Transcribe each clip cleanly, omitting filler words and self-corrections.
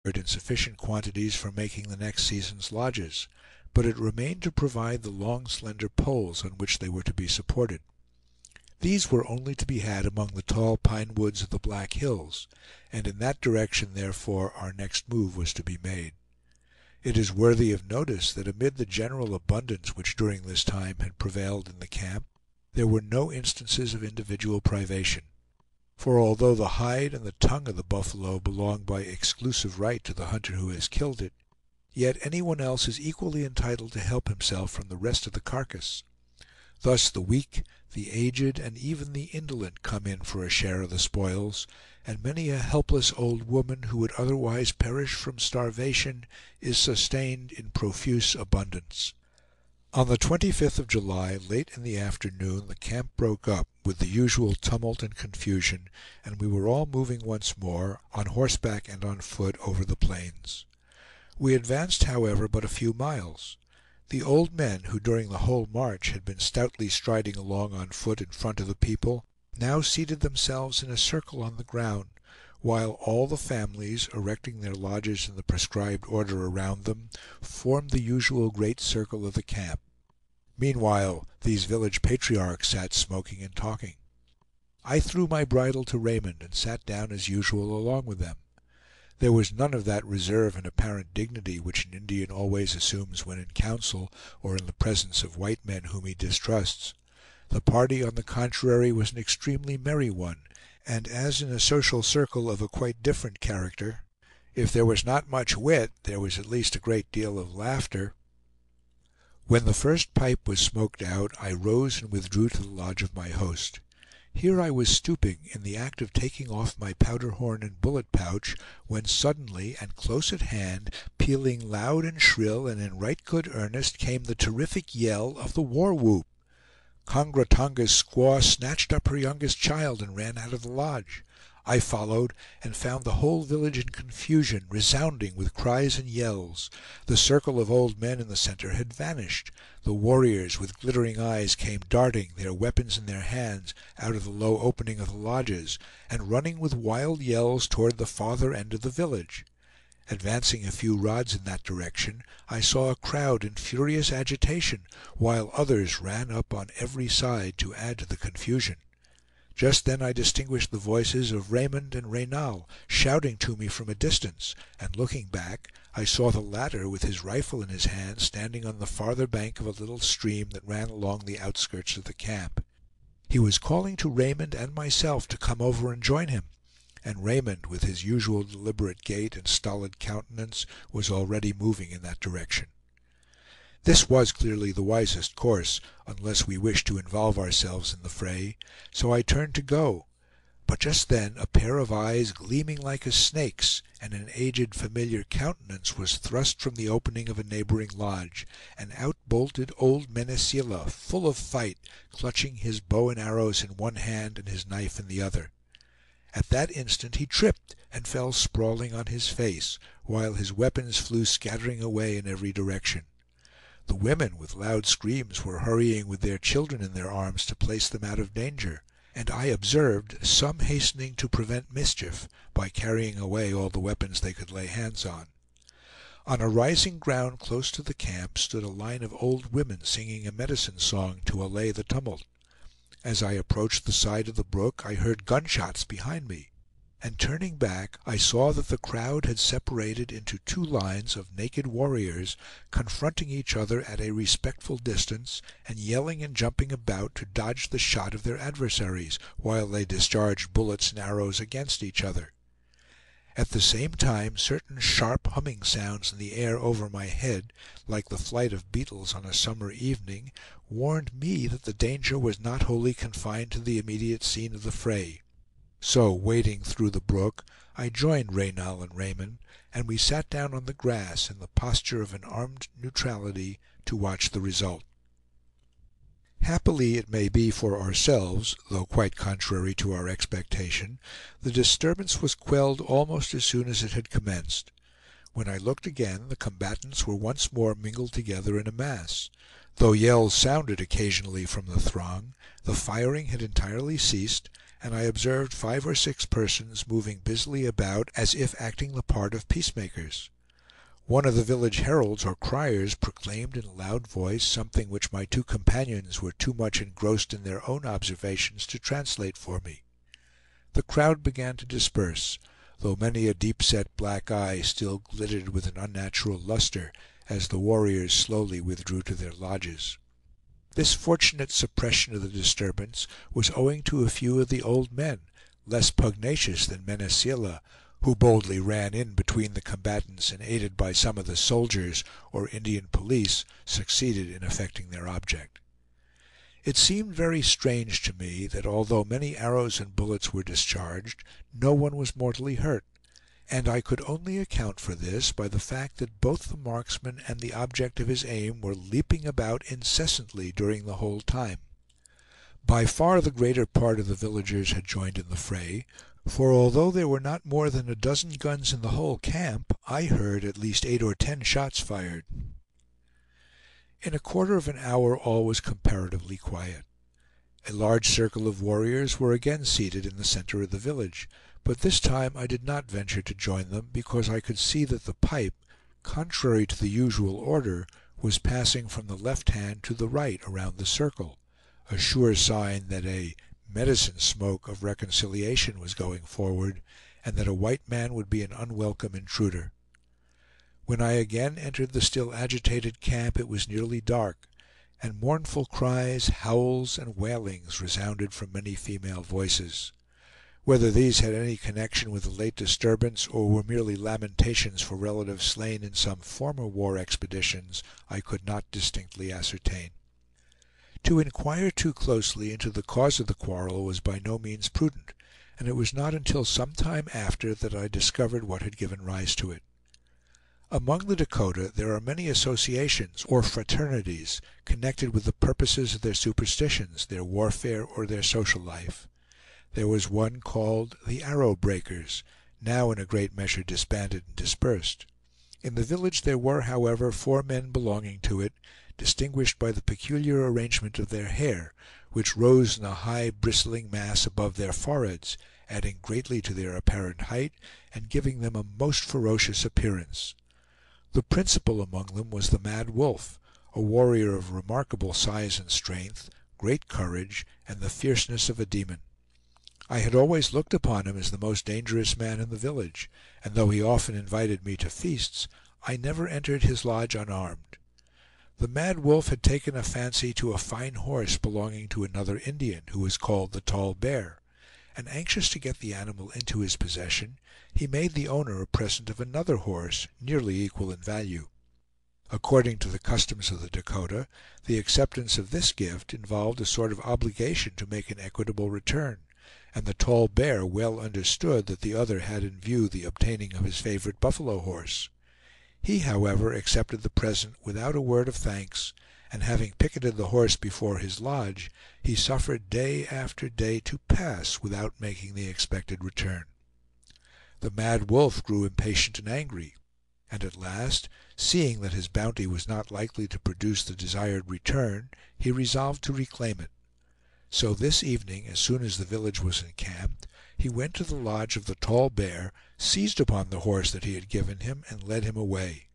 in sufficient quantities for making the next season's lodges, but it remained to provide the long slender poles on which they were to be supported. These were only to be had among the tall pine woods of the Black Hills, and in that direction therefore our next move was to be made. It is worthy of notice that amid the general abundance which during this time had prevailed in the camp, there were no instances of individual privation. For although the hide and the tongue of the buffalo belong by exclusive right to the hunter who has killed it, yet anyone else is equally entitled to help himself from the rest of the carcass. Thus the weak, the aged, and even the indolent come in for a share of the spoils, and many a helpless old woman who would otherwise perish from starvation is sustained in profuse abundance. On the 25th of July, late in the afternoon, the camp broke up with the usual tumult and confusion, and we were all moving once more, on horseback and on foot, over the plains. We advanced, however, but a few miles. The old men, who during the whole march had been stoutly striding along on foot in front of the people, now seated themselves in a circle on the ground, while all the families, erecting their lodges in the prescribed order around them, formed the usual great circle of the camp. Meanwhile, these village patriarchs sat smoking and talking. I threw my bridle to Raymond, and sat down as usual along with them. There was none of that reserve and apparent dignity which an Indian always assumes when in council, or in the presence of white men whom he distrusts. The party, on the contrary, was an extremely merry one, and as in a social circle of a quite different character, if there was not much wit, there was at least a great deal of laughter. When the first pipe was smoked out, I rose and withdrew to the lodge of my host. Here I was stooping, in the act of taking off my powder horn and bullet pouch, when suddenly, and close at hand, pealing loud and shrill and in right good earnest, came the terrific yell of the war whoop. Kongra Tonga's squaw snatched up her youngest child and ran out of the lodge. I followed, and found the whole village in confusion, resounding with cries and yells. The circle of old men in the center had vanished. The warriors, with glittering eyes, came darting, their weapons in their hands, out of the low opening of the lodges, and running with wild yells toward the farther end of the village. Advancing a few rods in that direction, I saw a crowd in furious agitation, while others ran up on every side to add to the confusion. Just then I distinguished the voices of Raymond and Reynal shouting to me from a distance, and looking back, I saw the latter with his rifle in his hand, standing on the farther bank of a little stream that ran along the outskirts of the camp. He was calling to Raymond and myself to come over and join him, and Raymond, with his usual deliberate gait and stolid countenance, was already moving in that direction. This was clearly the wisest course, unless we wished to involve ourselves in the fray, so I turned to go; but just then a pair of eyes gleaming like a snake's, and an aged familiar countenance, was thrust from the opening of a neighboring lodge, and out bolted old Mene Seela, full of fight, clutching his bow and arrows in one hand and his knife in the other. At that instant he tripped and fell sprawling on his face, while his weapons flew scattering away in every direction. The women, with loud screams, were hurrying with their children in their arms to place them out of danger, and I observed some hastening to prevent mischief by carrying away all the weapons they could lay hands on. On a rising ground close to the camp stood a line of old women singing a medicine song to allay the tumult. As I approached the side of the brook, I heard gunshots behind me, and turning back, I saw that the crowd had separated into two lines of naked warriors, confronting each other at a respectful distance, and yelling and jumping about to dodge the shot of their adversaries, while they discharged bullets and arrows against each other. At the same time, certain sharp humming sounds in the air over my head, like the flight of beetles on a summer evening, warned me that the danger was not wholly confined to the immediate scene of the fray. So, wading through the brook, I joined Reynal and Raymond, and we sat down on the grass in the posture of an armed neutrality to watch the result. Happily it may be for ourselves, though quite contrary to our expectation, the disturbance was quelled almost as soon as it had commenced. When I looked again, the combatants were once more mingled together in a mass. Though yells sounded occasionally from the throng, the firing had entirely ceased, and I observed 5 or 6 persons moving busily about as if acting the part of peacemakers. One of the village heralds or criers proclaimed in a loud voice something which my 2 companions were too much engrossed in their own observations to translate for me. The crowd began to disperse, though many a deep-set black eye still glittered with an unnatural luster as the warriors slowly withdrew to their lodges. This fortunate suppression of the disturbance was owing to a few of the old men, less pugnacious than Mene Seela, who boldly ran in between the combatants, and aided by some of the soldiers or Indian police, succeeded in effecting their object. It seemed very strange to me that although many arrows and bullets were discharged, no one was mortally hurt, and I could only account for this by the fact that both the marksman and the object of his aim were leaping about incessantly during the whole time. By far the greater part of the villagers had joined in the fray, for although there were not more than a dozen guns in the whole camp, I heard at least 8 or 10 shots fired. In a quarter of an hour all was comparatively quiet. A large circle of warriors were again seated in the center of the village, but this time I did not venture to join them, because I could see that the pipe, contrary to the usual order, was passing from the left hand to the right around the circle, a sure sign that a medicine smoke of reconciliation was going forward, and that a white man would be an unwelcome intruder. When I again entered the still agitated camp, it was nearly dark, and mournful cries, howls, and wailings resounded from many female voices. Whether these had any connection with the late disturbance, or were merely lamentations for relatives slain in some former war expeditions, I could not distinctly ascertain. To inquire too closely into the cause of the quarrel was by no means prudent, and it was not until some time after that I discovered what had given rise to it. Among the Dakota there are many associations, or fraternities, connected with the purposes of their superstitions, their warfare, or their social life. There was one called the Arrow Breakers, now in a great measure disbanded and dispersed. In the village there were, however, 4 men belonging to it, distinguished by the peculiar arrangement of their hair, which rose in a high bristling mass above their foreheads, adding greatly to their apparent height, and giving them a most ferocious appearance. The principal among them was the Mad Wolf, a warrior of remarkable size and strength, great courage, and the fierceness of a demon. I had always looked upon him as the most dangerous man in the village, and though he often invited me to feasts, I never entered his lodge unarmed. The Mad Wolf had taken a fancy to a fine horse belonging to another Indian, who was called the Tall Bear, and anxious to get the animal into his possession, he made the owner a present of another horse, nearly equal in value. According to the customs of the Dakota, the acceptance of this gift involved a sort of obligation to make an equitable return, and the Tall Bear well understood that the other had in view the obtaining of his favorite buffalo horse. He, however, accepted the present without a word of thanks, and having picketed the horse before his lodge, he suffered day after day to pass without making the expected return. The Mad Wolf grew impatient and angry, and at last, seeing that his bounty was not likely to produce the desired return, he resolved to reclaim it. So this evening, as soon as the village was encamped, he went to the lodge of the Tall Bear, seized upon the horse that he had given him, and led him away.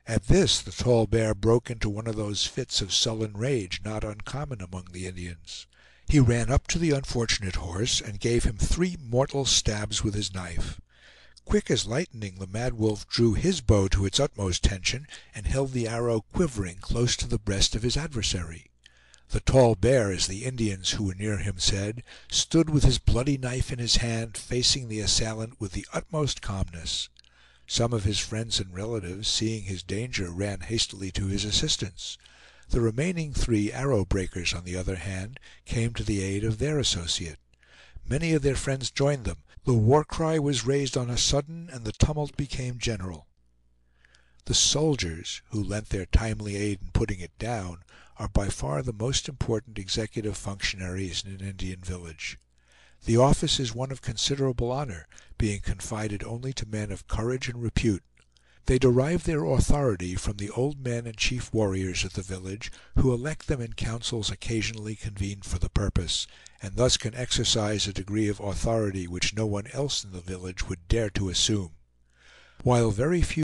At this the Tall Bear broke into one of those fits of sullen rage not uncommon among the Indians. He ran up to the unfortunate horse, and gave him 3 mortal stabs with his knife. Quick as lightning, the Mad Wolf drew his bow to its utmost tension, and held the arrow quivering close to the breast of his adversary. The Tall Bear, as the Indians who were near him said, stood with his bloody knife in his hand, facing the assailant with the utmost calmness. Some of his friends and relatives, seeing his danger, ran hastily to his assistance. The remaining 3 Arrow Breakers, on the other hand, came to the aid of their associate. Many of their friends joined them. The war cry was raised on a sudden, and the tumult became general. The soldiers, who lent their timely aid in putting it down, are by far the most important executive functionaries in an Indian village. The office is one of considerable honor, being confided only to men of courage and repute. They derive their authority from the old men and chief warriors of the village, who elect them in councils occasionally convened for the purpose, and thus can exercise a degree of authority which no one else in the village would dare to assume. While very few